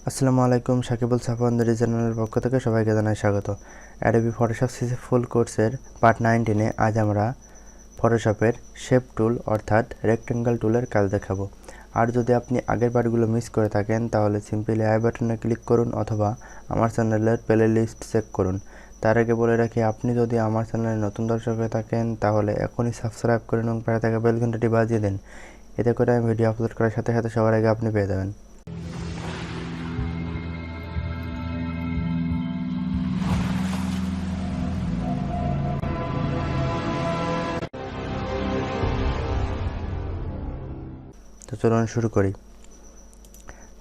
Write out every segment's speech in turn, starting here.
আসসালামু আলাইকুম, সাকিবুল সাফওয়ান GD চ্যানেলের পক্ষ থেকে সবাইকে জানাই স্বাগত। অ্যাডোবি ফটোশপ সিসি ফুল কোর্সের পার্ট 19-এ আজ আমরা ফটোশপের শেপ টুল অর্থাৎ রেক্টেঙ্গেল টুলের কাজ দেখাবো। আর যদি আপনি আগের পার্টগুলো মিস করে থাকেন তাহলে সিম্পলি আই বাটনে ক্লিক করুন অথবা আমার চ্যানেলের প্লে লিস্ট চেক করুন। তার আগে বলে রাখি, আপনি যদি আমার চ্যানেলে নতুন দর্শক হয়ে থাকেন তাহলে এখনই সাবস্ক্রাইব করুন এবং পাশে থাকা বেল ঘন্টাটি বাজিয়ে দিন। এতে করে আমি ভিডিও আপলোড করার সাথে সাথে সবার আগে আপনি পেয়ে যাবেন। তো চলুন শুরু করি।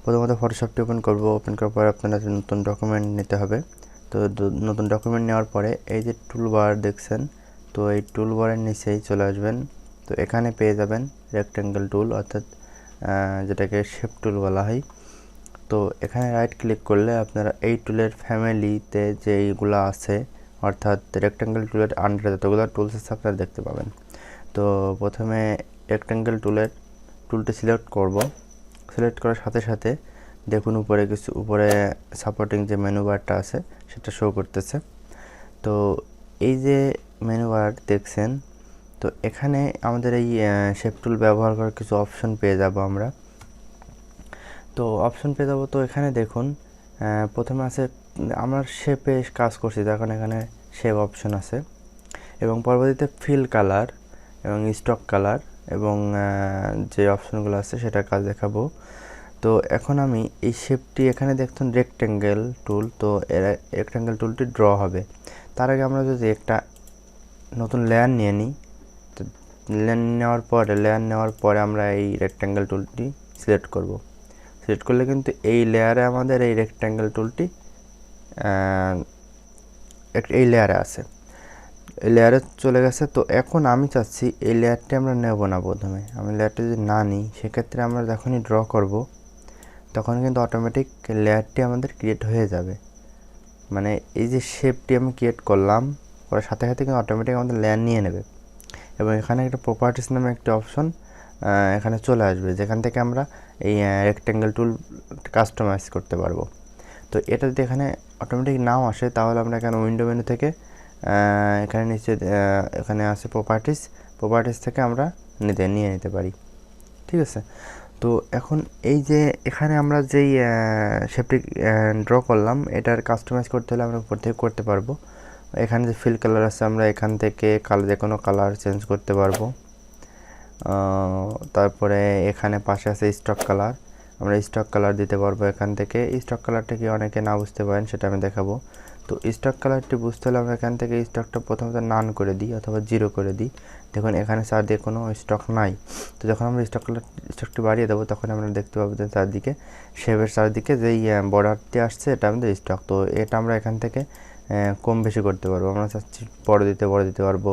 প্রথমত ফটোশপটি ওপেন করব। ওপেন করার পরে আপনারা নতুন ডকুমেন্ট নিতে হবে। তো নতুন ডকুমেন্ট নেওয়ার পরে এই যে টুলবার দেখছেন, তো এই টুলবারের নিচেই চলে আসবেন। তো এখানে পেয়ে যাবেন রেক্টেঙ্গেল টুল অর্থাৎ যেটাকে শেপ টুল বলা হয়। তো এখানে রাইট ক্লিক করলে আপনারা এই টুলের ফ্যামিলিতে যেইগুলো আছে অর্থাৎ রেক্টেঙ্গেল টুলের আন্ডারে যতগুলো টুলস আছে আপনারা দেখতে পাবেন। তো প্রথমে রেক্টেঙ্গেল টুলটি সিলেক্ট করব। সিলেক্ট করার সাথে সাথে দেখুন উপরে সাপোর্টিং যে মেনু বারটা আছে সেটা শো করতেছে। তো এই যে মেনু বার দেখছেন, তো এখানে আমাদের এই শেপ টুল ব্যবহার করার কিছু অপশন পেয়ে যাব আমরা। তো অপশন পেয়ে যাবো। তো এখানে দেখুন প্রথমে আছে আমরা শেপে কাজ করছি, তখন এখানে শেপ অপশন আছে এবং পরবর্তীতে ফিল কালার এবং স্টক কালার এবং যে অপশনগুলো আছে সেটা কাজ দেখাবো। তো এখন আমি এই শেপটি এখানে দেখুন রেক্টেঙ্গেল টুল, তো রেক্টেঙ্গেল টুলটি ড্র হবে। তার আগে আমরা যদি একটা নতুন লেয়ার নিয়ে নিই, তো লেয়ার নেওয়ার পরে আমরা এই রেক্টেঙ্গেল টুলটি সিলেক্ট করব। সিলেক্ট করলে কিন্তু এই লেয়ারে আমাদের এই রেক্টেঙ্গেল টুলটি এই লেয়ারে আছে, এই লেয়ারে চলে গেছে। তো এখন আমি চাচ্ছি এই লেয়ারটি আমরা নেব না। প্রথমে আমি লেয়ারটি যদি না নিই, সেক্ষেত্রে আমরা যখনই ড্র করব তখন কিন্তু অটোমেটিক লেয়ারটি আমাদের ক্রিয়েট হয়ে যাবে। মানে এই যে শেপটি আমি ক্রিয়েট করলাম, করার সাথে সাথে কিন্তু অটোমেটিক আমাদের লেয়ার নিয়ে নেবে এবং এখানে একটা প্রপার্টিস নামে একটা অপশন এখানে চলে আসবে, যেখান থেকে আমরা এই রেক্টেঙ্গেল টুল কাস্টমাইজ করতে পারবো। তো এটা যদি এখানে অটোমেটিক নাও আসে তাহলে আমরা এখানে উইন্ডো মেনু থেকে এখানে নিচে এখানে আছে প্রপার্টিস থেকে আমরা নিয়ে নিতে পারি। ঠিক আছে। তো এখন এই যে এখানে আমরা যেই শেপটি ড্র করলাম, এটার কাস্টমাইজ করতে হলে আমরা উপর থেকে করতে পারবো। এখানে যে ফিল কালার আছে আমরা এখান থেকে যে কোনো কালার চেঞ্জ করতে পারবো। তারপরে এখানে পাশে আছে স্টক কালার, আমরা স্টক কালার দিতে পারবো এখান থেকে। স্টক কালারটা কি অনেকে না বুঝতে পারেন সেটা আমি দেখাবো। তো স্টক কালারটি বুঝতে হলে আমরা এখান থেকে স্টকটা প্রথমত নান করে দিই অথবা 0 করে দিই। দেখুন এখানে চারদিকে কোনো স্টক নাই। তো যখন আমরা স্টকটি বাড়িয়ে দেবো তখন আমরা দেখতে পাবো যে চারদিকে শেপের চারদিকে যেই বর্ডারটি আসছে এটা আমাদের স্টক। তো এটা আমরা এখান থেকে কম বেশি করতে পারবো। আমরা চাচ্ছি বড় দিতে পারবো,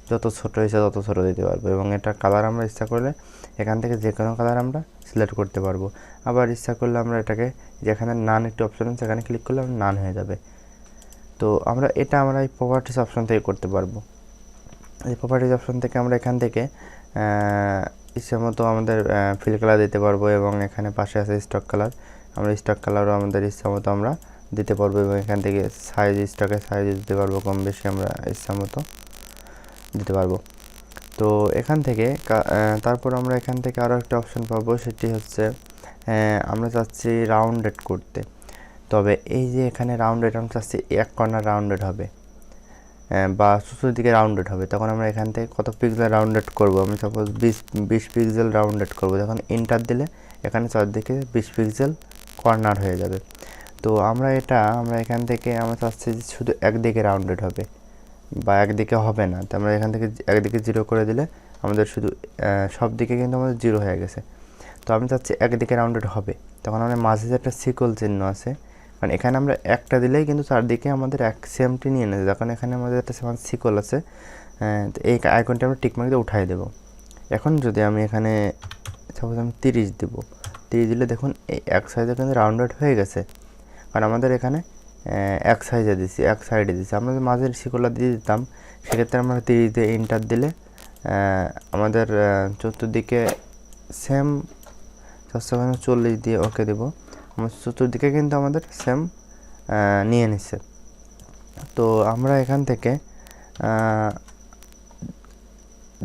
যত ছোটো হয়েছে তত ছোটো দিতে পারবো এবং এটা কালার আমরা ইচ্ছা করলে এখান থেকে যে কোনো কালার আমরা সিলেক্ট করতে পারবো। আবার ইচ্ছা করলে আমরা এটাকে যেখানে নান একটি অপশন আছে সেখানে ক্লিক করলে আমরা নান হয়ে যাবে। তো আমরা এই প্রপার্টিস অপশন থেকে করতে পারবো। এই প্রপার্টিস অপশন থেকে আমরা এখান থেকে ইচ্ছা মতো আমাদের ফিল কালার দিতে পারবো এবং এখানে পাশে আছে স্টক কালার, আমরা স্টক কালারও আমাদের ইচ্ছা মতো আমরা দিতে পারবো এবং এখান থেকে স্টকের সাইজ দিতে পারবো, কম বেশি আমরা ইচ্ছা মতো দিতে পারবো। তো এখান থেকে তারপর আমরা এখান থেকে আরও একটা অপশন পাবো, সেটি হচ্ছে আমরা চাচ্ছি রাউন্ডেড করতে। তবে এই যে এখানে রাউন্ডেড আমরা চাচ্ছি এক কর্নার রাউন্ডেড হবে বা চতুর্দিকে রাউন্ডেড হবে। তখন আমরা এখান থেকে কত পিক্সেল রাউন্ডেড করব, আমি সাপোজ 20 পিক্সেল রাউন্ডেড করব। তখন এন্টার দিলে এখানে চারদিকে 20 পিক্সেল কর্নার হয়ে যাবে। তো আমরা এখান থেকে আমরা চাচ্ছি যে শুধু একদিকে রাউন্ডেড হবে বা একদিকে হবে না। তো আমরা এখান থেকে একদিকে 0 করে দিলে আমাদের শুধু সব দিকে কিন্তু আমাদের 0 হয়ে গেছে। তো আমি চাচ্ছি একদিকে রাউন্ডেড হবে। তখন আমরা মাঝে যে একটা সিকল চিহ্ন আছে, কারণ এখানে আমরা একটা দিলেই কিন্তু চারদিকে আমাদের এক সেমটি নিয়ে নেবে। যখন এখানে আমাদের একটা সিকল আছে, তো এই আইকনটি আমরা টিকমার্ক দিয়ে উঠাই দেবো। এখন যদি আমি এখানে সাপোজ আমি 30 দেব, 30 দিলে দেখুন এই এক সাইডে কিন্তু রাউন্ডেড হয়ে গেছে, কারণ আমাদের এখানে এক সাইডে দিছি। আমরা যদি মাঝের শিকলটা দিয়ে দিতাম, সেক্ষেত্রে আমরা 30 দিয়ে এন্টার দিলে আমাদের চতুর্দিকে সেম 440 দিয়ে ওকে দেব। চতুর্দিকে কিন্তু আমাদের সেম নিয়ে নিচ্ছে। তো আমরা এখান থেকে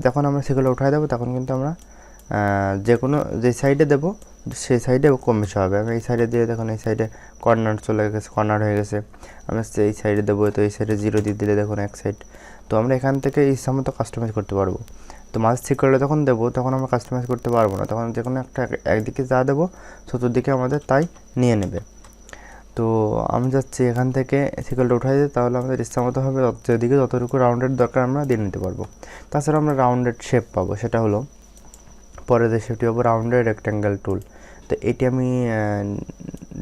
যখন আমরা সেগুলো উঠাই দেবো তখন কিন্তু আমরা যে কোনো যে সাইডে দেবো সেই সাইডে কম বেশি হবে। আমি এই সাইডে দিয়ে দেখুন এই সাইডে কর্নার চলে গেছে, কর্নার হয়ে গেছে। আমরা এই সাইডে দেবো, তো এই সাইডে 0 দিয়ে দিলে দেখুন এক সাইড। তো আমরা এখান থেকে ইচ্ছা মতো কাস্টমাইজ করতে পারবো। তো মাছ ঠিক করলে যখন দেবো তখন আমরা কাস্টমাইজ করতে পারবো না, তখন যে কোনো একটা একদিকে যা দেবো চতুর্দিকে আমাদের তাই নিয়ে নেবে। তো আমি যাচ্ছি এখান থেকে সিকলটা উঠাই দিই, তাহলে আমাদের ইচ্ছা মতো হবে যেদিকে যতটুকু রাউন্ডেড দরকার আমরা দিয়ে নিতে পারবো। তাছাড়া আমরা রাউন্ডেড শেপ পাবো, সেটা হলো পরে যে শেপটি পাবো রাউন্ডেড রেক্ট্যাঙ্গেল টুল। তো এটি আমি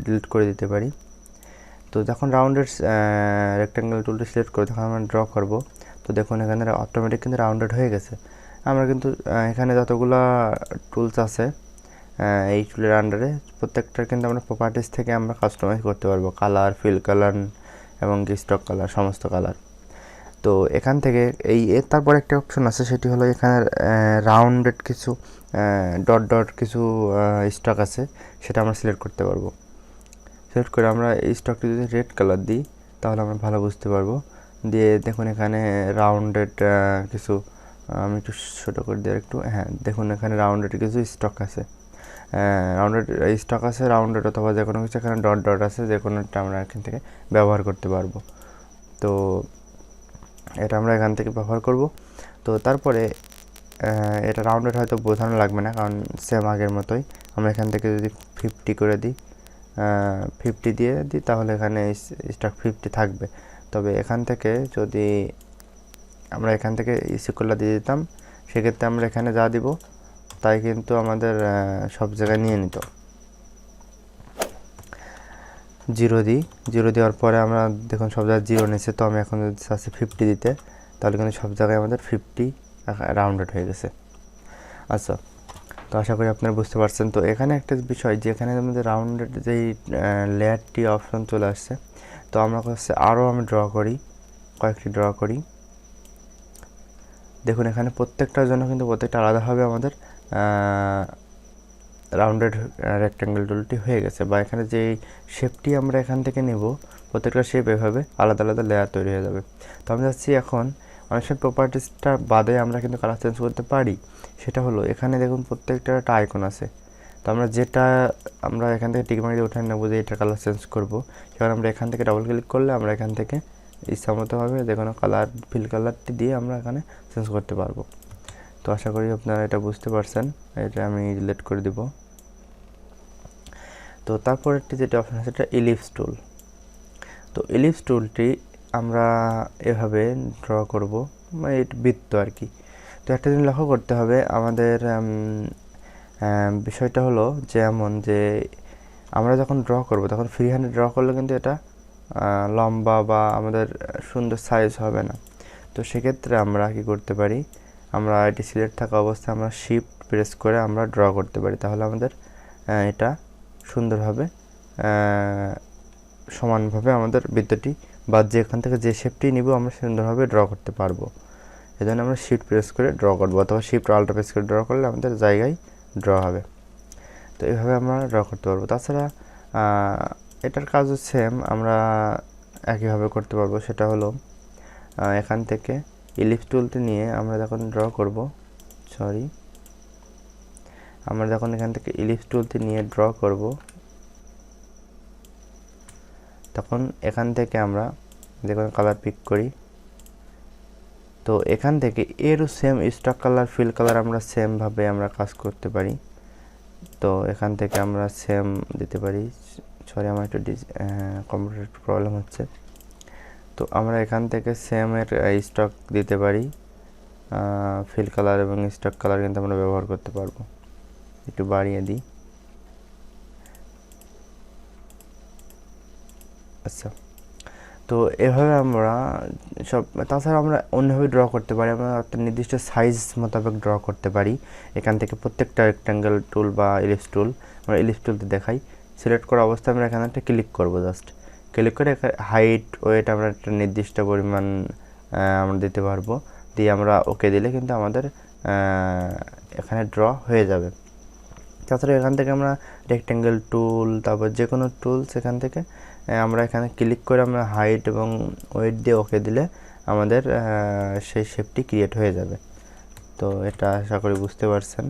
ডিলিট করে দিতে পারি। তো যখন রাউন্ডেড রেক্ট্যাঙ্গেল টুলটি সিলেক্ট করে তখন আমরা ড্র করব। তো দেখুন এখানে অটোমেটিক কিন্তু রাউন্ডেড হয়ে গেছে। আমরা কিন্তু এখানে যতগুলো টুলস আছে এই টুলের আন্ডারে প্রত্যেকটার কিন্তু আমরা প্রপার্টিস থেকে আমরা কাস্টমাইজ করতে পারবো, কালার, ফিল কালার এবং স্টক কালার, সমস্ত কালার। তো এখান থেকে তারপর একটা অপশন আছে, সেটি হলো এখানে রাউন্ডেড কিছু ডট ডট কিছু স্টক আছে, সেটা আমরা সিলেক্ট করতে পারবো। সিলেক্ট করে আমরা এই স্টকটি যদি রেড কালার দিই তাহলে আমরা ভালো বুঝতে পারবো। দিয়ে দেখুন এখানে রাউন্ডেড কিছু, আমি একটু ছোটো করে দিই একটু, হ্যাঁ দেখুন এখানে রাউন্ডেড কিছু স্টক আছে, রাউন্ডেড স্টক আছে, রাউন্ডেড অথবা যে কোনো কিছু এখানে ডট ডট আছে, যে কোনোটা আমরা এখান থেকে ব্যবহার করতে পারবো। তো এটা আমরা এখান থেকে ব্যবহার করব। তো তারপরে এটা রাউন্ডেড হয়তো বোঝানো লাগবে না, কারণ সেম আগের মতোই। আমরা এখান থেকে যদি 50 করে দিই, 50 দিয়ে দিই, তাহলে এখানে স্টক 50 থাকবে। তবে এখান থেকে যদি আমরা এখান থেকে সিকলটা দিয়ে দিতাম, সেক্ষেত্রে আমরা এখানে যা দিব তাই কিন্তু আমাদের সব জায়গায় নিয়ে নিত। 0 দিই, 0 দেওয়ার পরে আমরা দেখুন সব জায়গায় 0 নিচ্ছে। তো আমি এখন যদি চাচ্ছি 50 দিতে, তাহলে কিন্তু সব জায়গায় আমাদের 50 রাউন্ডেড হয়ে গেছে। আচ্ছা, তো আশা করি আপনারা বুঝতে পারছেন। তো এখানে একটা বিষয়, যে এখানে আমাদের রাউন্ডেড যেই লেয়ারটি অপশন চলে আসছে, তো আমরা হচ্ছে আরও আমি ড্র করি, কয়েকটি ড্র করি। দেখুন এখানে প্রত্যেকটার জন্য কিন্তু প্রত্যেকটা আলাদাভাবে আমাদের রাউন্ডেড রেক্ট্যাঙ্গেল টুলটি হয়ে গেছে, বা এখানে যে শেপটি আমরা এখান থেকে নেব প্রত্যেকটা শেপ এভাবে আলাদা আলাদা লেয়ার তৈরি হয়ে যাবে। তো আমি যাচ্ছি এখন অনেক সময় প্রপার্টিসটা বাদে আমরা কিন্তু কালার চেঞ্জ করতে পারি। সেটা হলো এখানে দেখুন প্রত্যেকটা একটা আইকন আছে। তো আমরা যেটা আমরা এখান থেকে টিক মার্ক দিয়ে উঠে নেবো যে এটা কালার চেঞ্জ করবো, সেখানে আমরা এখান থেকে ডাবল ক্লিক করলে আমরা এখান থেকে ইচ্ছামতোভাবে যে কোনো কালার, ফিল কালারটি দিয়ে আমরা এখানে চেঞ্জ করতে পারবো। তো আশা করি আপনারা এটা বুঝতে পারছেন। এটা আমি ডিলিট করে দিব। তো তারপরেরটি যেটা অপশন আছে সেটা ইলিপস টুল। তো ইলিপস টুলটি আমরা এভাবে ড্র করব, মানে এটা বৃত্ত আর কি। তো একটা জিনিস লক্ষ্য করতে হবে, আমাদের বিষয়টা হলো যেমন যে আমরা যখন ড্র করব তখন ফ্রি হ্যান্ডে ড্র করলে কিন্তু এটা লম্বা বা আমাদের সুন্দর সাইজ হবে না। তো সেক্ষেত্রে আমরা কি করতে পারি, আমরা এটি সিলেক্ট থাকা অবস্থায় আমরা শিফট প্রেস করে আমরা ড্র করতে পারি, তাহলে আমাদের এটা সুন্দরভাবে সমানভাবে আমাদের বৃত্তটি বা যেখান থেকে যে শেপটি নিব আমরা সুন্দরভাবে ড্র করতে পারবো। এই জন্য আমরা শিফট প্রেস করে ড্র করবো, অথবা শিফট আল্টা প্রেস করে ড্র করলে আমাদের জায়গায় ড্র হবে। তো এইভাবে আমরা ড্র করতে পারবো। তাছাড়া এটার কাজও সেম, আমরা একইভাবে করতে পারবো। সেটা হলো এখান থেকে ইলিপস টুলটি নিয়ে আমরা যখন ড্র করব, আমরা যখন এখান থেকে ইলিপস টুলটি নিয়ে ড্র করব, তখন এখান থেকে আমরা যে কোনো কালার পিক করি। তো এখান থেকে এরও same stock colour, fill colour আমরা সেমভাবে আমরা কাজ করতে পারি। তো এখান থেকে আমরা সেম দিতে পারি। আমার একটু কম্পিউটার একটু প্রবলেম হচ্ছে। তো আমরা এখান থেকে সেমের স্টক দিতে পারি, ফিল কালার এবং স্টক কালার কিন্তু আমরা ব্যবহার করতে পারবো। একটু বাড়িয়ে দিই। আচ্ছা, তো এভাবে আমরা সব, তাছাড়া আমরা অন্যভাবে ড্র করতে পারি। আমরা একটা নির্দিষ্ট সাইজ মোতাবেক ড্র করতে পারি। এখান থেকে প্রত্যেকটা রেক্ট্যাঙ্গেল টুল বা ইলিপস টুল, আমরা ইলিপস টুলতে দেখাই, সিলেক্ট করা অবস্থায় আমরা এখানে একটা ক্লিক করব। জাস্ট ক্লিক করে হাইট, ওয়েট আমরা একটা নির্দিষ্ট পরিমাণ আমরা দিতে পারবো। দিয়ে আমরা ওকে দিলে কিন্তু আমাদের এখানে ড্র হয়ে যাবে। তাছাড়া এখান থেকে আমরা রেক্ট্যাঙ্গেল টুল, তারপর যে কোনো টুলস এখান থেকে আমরা এখানে ক্লিক করে আমরা হাইট এবং ওয়েট দিয়ে ওকে দিলে আমাদের সেই শেপটি ক্রিয়েট হয়ে যাবে। তো এটা আশা করি বুঝতে পারছেন।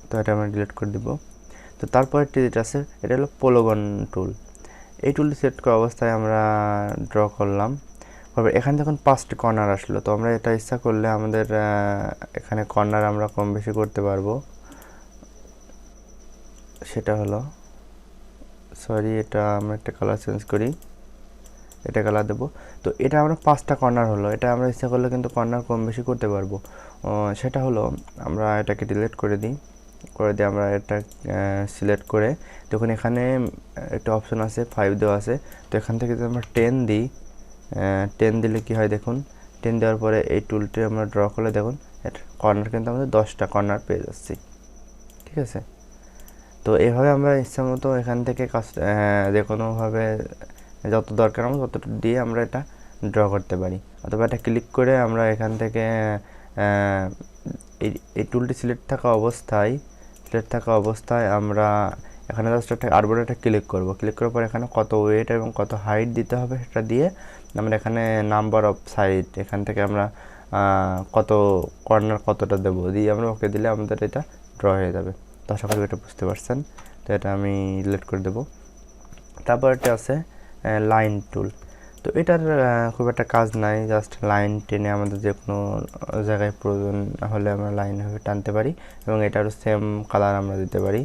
তো এটা আমরা ডিলিট করে দিব। তো তারপরেরটি যেটা আছে এটা হলো পলিগন টুল। এই টুলটি সিলেক্ট করা অবস্থায় আমরা ড্র করলাম, তারপর এখানে যখন 5টি কর্নার আসলো, তো আমরা এটা ইচ্ছা করলে আমাদের এখানে কর্নার আমরা কম বেশি করতে পারবো। সেটা হলো সরি, এটা আমরা একটা কালার চেঞ্জ করি, এটা কালার দেবো। তো এটা আমরা 5টা কর্নার হলো, এটা আমরা ইচ্ছা করলে কিন্তু কর্নার কম বেশি করতে পারবো। সেটা হলো আমরা এটাকে ডিলিট করে দিই, আমরা এটা সিলেক্ট করে দেখুন এখানে একটা অপশন আছে 5 দেওয়া আছে। তো এখান থেকে যদি আমরা 10 দিই, 10 দিলে কি হয় দেখুন, 10 দেওয়ার পরে এই টুলটি আমরা ড্র করলে দেখুন এটা কর্নার কিন্তু আমাদের 10টা কর্নার পেয়ে যাচ্ছি। ঠিক আছে, তো এইভাবে আমরা ইচ্ছা মতো এখান থেকে যে কোনোভাবে যত দরকার আমরা ততটুকু দিয়ে আমরা এটা ড্র করতে পারি। অথবা এটা ক্লিক করে আমরা এখান থেকে এই টুলটি সিলেক্ট থাকা অবস্থায় আমরা এখানে জাস্ট একটা আরবোর্ডে ক্লিক করব। ক্লিক করার পর এখানে কত ওয়েট এবং কত হাইট দিতে হবে সেটা দিয়ে আমরা এখানে নাম্বার অফ সাইড এখান থেকে আমরা কত কর্নার কতটা দেবো দিয়ে আমরা ওকে দিলে আমাদের এটা ড্র হয়ে যাবে। তো আশা করি এটা বুঝতে পারছেন। তো এটা আমি ডিলিট করে দেবো। তারপর এটা আছে লাইন টুল। তো এটার খুব একটা কাজ নাই, জাস্ট লাইন টেনে আমাদের যে কোনো জায়গায় প্রয়োজন হলে আমরা লাইনভাবে টানতে পারি এবং এটারও সেম কালার আমরা দিতে পারি।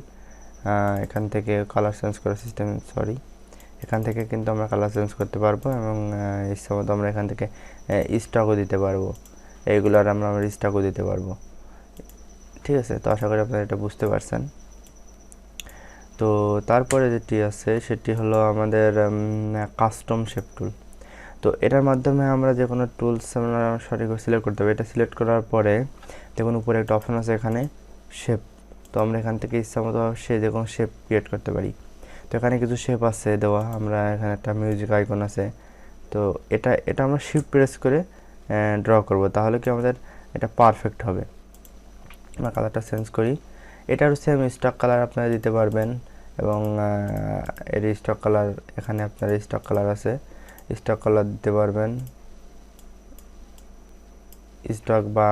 এখান থেকে কালার চেঞ্জ করার সিস্টেম এখান থেকে কিন্তু আমরা কালার চেঞ্জ করতে পারবো এবং ইচ্ছা মতো আমরা এখান থেকে স্টকও দিতে পারবো, এইগুলোর আমরা স্টকও দিতে পারবো। ঠিক আছে, তো আশা করি আপনারা এটা বুঝতে পারছেন। তো তারপরে যেটি আছে সেটি হলো আমাদের কাস্টম শেপ টুল। তো এটার মাধ্যমে আমরা যে কোনো টুলস আমরা সঠিকভাবে সিলেক্ট করতে হবে। এটা সিলেক্ট করার পরে দেখুন উপরে একটা অপশন আছে এখানে শেপ। তো আমরা এখান থেকে ইচ্ছা মতো যে কোনো শেপ ক্রিয়েট করতে পারি। তো এখানে কিছু শেপ আছে দেওয়া, আমরা এখানে একটা মিউজিক আইকন আছে। তো এটা আমরা শিফট প্রেস করে ড্র করব, তাহলে কি আমাদের এটা পারফেক্ট হবে। আমরা কালারটা চেঞ্জ করি, এটারও সেম স্টক কালার আপনারা দিতে পারবেন এবং এর স্টক কালার এখানে আপনার স্টক কালার আছে, স্টক কালার দিতে পারবেন। স্টক বা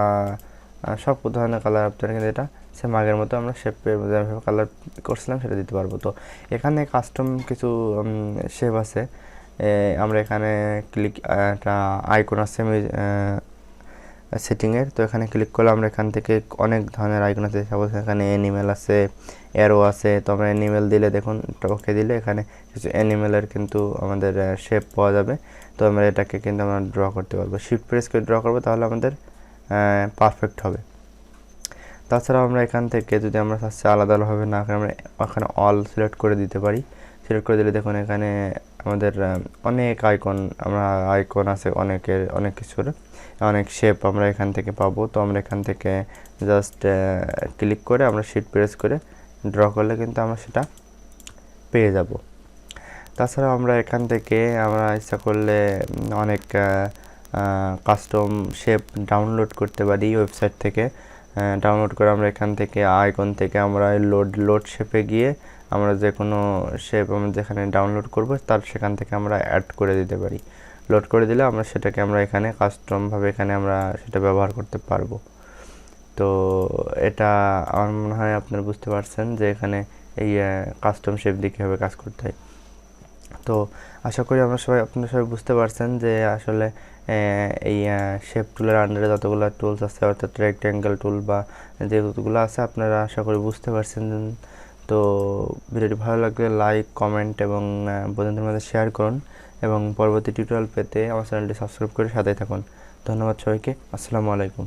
সব ধরনের কালার আপনারা কিন্তু এটা সেম আগের মতো আমরা শেপের যেভাবে কালার করছিলাম সেটা দিতে পারবো। তো এখানে কাস্টম কিছু শেপ আছে, আমরা এখানে ক্লিক একটা আইকন আছে সেটিংয়ের। তো এখানে ক্লিক করলে আমরা এখান থেকে অনেক ধরনের আইকন আছে, সাপোজ এখানে অ্যানিমেল আছে, অ্যারো আছে। তো আমরা অ্যানিমেল দিলে দেখুন ওকে দিলে এখানে কিছু অ্যানিমেলের কিন্তু আমাদের শেপ পাওয়া যাবে। তো আমরা এটাকে কিন্তু আমরা ড্র করতে পারবো, শিফট প্রেস করে ড্র করবো, তাহলে আমাদের পারফেক্ট হবে। তাছাড়াও আমরা এখান থেকে যদি আমরা চাচ্ছি আলাদাভাবে না করে আমরা ওখানে অল সিলেক্ট করে দিতে পারি। সিলেক্ট করে দিলে দেখুন এখানে আমাদের অনেক আইকন আছে, অনেক কিছুর অনেক শেপ আমরা এখান থেকে পাবো। তো আমরা এখান থেকে জাস্ট ক্লিক করে আমরা শিফট প্রেস করে ড্র করলে কিন্তু আমরা সেটা পেয়ে যাব। তাছাড়াও আমরা এখান থেকে আমরা ইচ্ছা করলে অনেক কাস্টম শেপ ডাউনলোড করতে পারি ওয়েবসাইট থেকে। ডাউনলোড করে আমরা এখান থেকে আইকন থেকে আমরা লোড শেপে গিয়ে আমরা যে কোনো শেপ আমরা যেখানে ডাউনলোড করব তার সেখান থেকে আমরা অ্যাড করে দিতে পারি। লোড করে দিলে আমরা সেটাকে আমরা এখানে কাস্টমভাবে এখানে আমরা সেটা ব্যবহার করতে পারবো। তো এটা আমার মনে হয় আপনারা বুঝতে পারছেন যে এখানে এই কাস্টম শেপ দিয়ে কীভাবে কাজ করতে হয়। তো আশা করি আপনারা সবাই বুঝতে পারছেন যে আসলে এই শেপ টুলের আন্ডারে যতগুলো টুলস আছে, অর্থাৎ রেক্ট্যাঙ্গেল টুল বা যেগুলো আছে আপনারা আশা করি বুঝতে পারছেন। তো ভিডিওটি ভালো লাগলে লাইক, কমেন্ট এবং বন্ধুদের মধ্যে শেয়ার করুন এবং পরবর্তী টিউটোরিয়াল পেতে আমার চ্যানেলটি সাবস্ক্রাইব করে সাথে থাকুন। ধন্যবাদ সবাইকে। আসসালামু আলাইকুম।